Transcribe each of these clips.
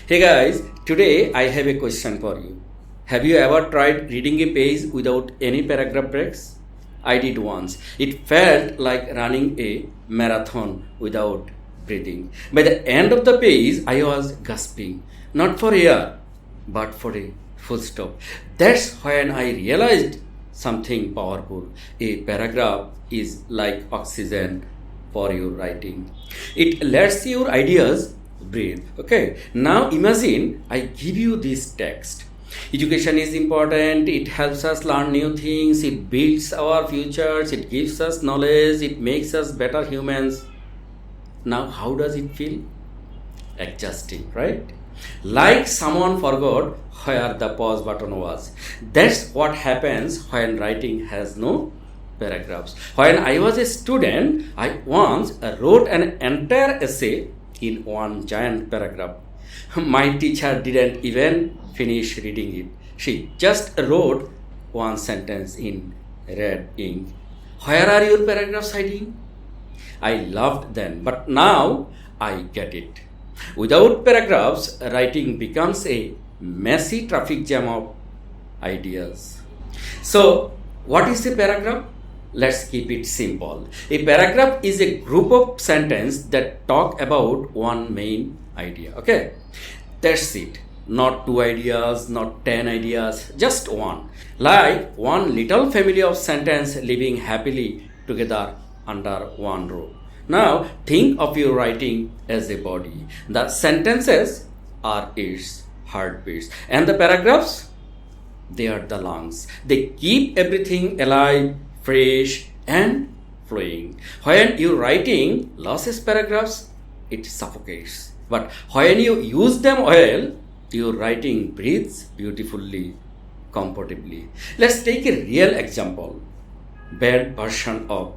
Hey guys, today I have a question for you. Have you ever tried reading a page without any paragraph breaks? I did once. It felt like running a marathon without breathing. By the end of the page, I was gasping, not for air, but for a full stop. That's when I realized something powerful. A paragraph is like oxygen for your writing. It lets your ideas breathe. Okay, now imagine I give you this text. Education is important, it helps us learn new things, it builds our futures, it gives us knowledge, it makes us better humans. Now, how does it feel? Exhausting, right? Like someone forgot where the pause button was. That's what happens when writing has no paragraphs. When I was a student, I once wrote an entire essay in one giant paragraph. My teacher didn't even finish reading it. She just wrote one sentence in red ink. Where are your paragraphs hiding? I laughed then, but now I get it. Without paragraphs, writing becomes a messy traffic jam of ideas. So, what is a paragraph? Let's keep it simple. A paragraph is a group of sentences that talk about one main idea. Okay, that's it. Not two ideas, not 10 ideas, just one. Like one little family of sentences living happily together under one roof. Now, think of your writing as a body. The sentences are its heartbeats, and the paragraphs, they are the lungs. They keep everything alive, fresh, and flowing. When your writing loses paragraphs, it suffocates. But when you use them well, your writing breathes beautifully, comfortably. Let's take a real example. Bad version of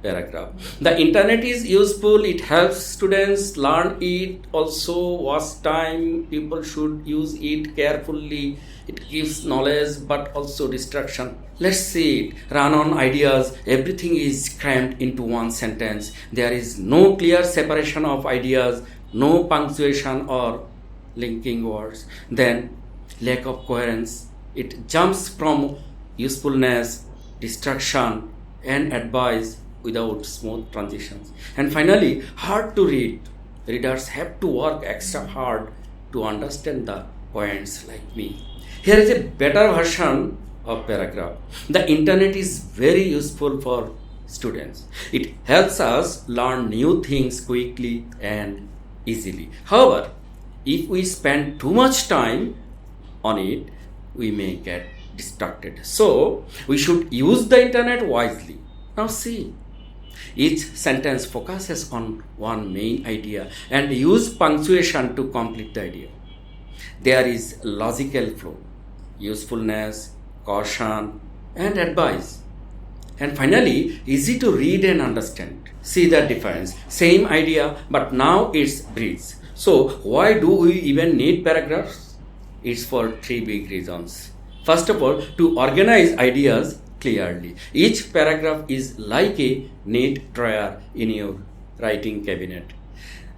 paragraph. The internet is useful, it helps students learn it, also waste time, people should use it carefully, it gives knowledge but also distraction. Let's see it, run on ideas, everything is crammed into one sentence, there is no clear separation of ideas, no punctuation or linking words, then lack of coherence, it jumps from usefulness, distraction and advice without smooth transitions. And finally, hard to read. Readers have to work extra hard to understand the points like me. Here is a better version of paragraph. The internet is very useful for students. It helps us learn new things quickly and easily. However, if we spend too much time on it, we may get distracted. So, we should use the internet wisely. Now see, each sentence focuses on one main idea and use punctuation to complete the idea. There is logical flow, usefulness, caution, and advice. And finally, easy to read and understand. See the difference. Same idea, but now it's breathes. So, why do we even need paragraphs? It's for three big reasons. First of all, to organize ideas clearly. Each paragraph is like a neat drawer in your writing cabinet.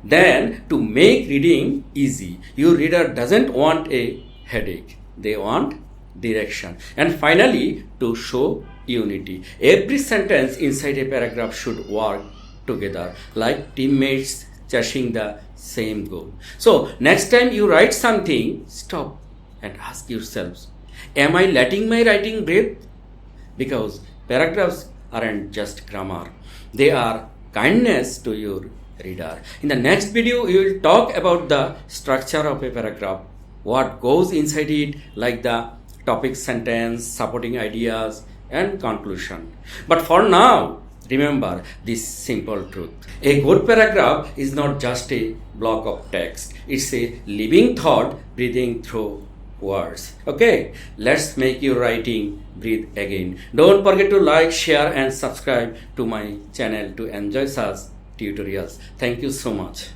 Then, to make reading easy, your reader doesn't want a headache, they want direction. And finally, to show unity. Every sentence inside a paragraph should work together like teammates chasing the same goal. So, next time you write something, stop and ask yourselves, am I letting my writing breathe? Because paragraphs aren't just grammar, they are kindness to your reader. In the next video, we will talk about the structure of a paragraph, what goes inside it, like the topic, sentence, supporting ideas, and conclusion. But for now, remember this simple truth. A good paragraph is not just a block of text, it's a living thought breathing through words. Okay, let's make your writing breathe again. Don't forget to like, share, and subscribe to my channel to enjoy such tutorials. Thank you so much.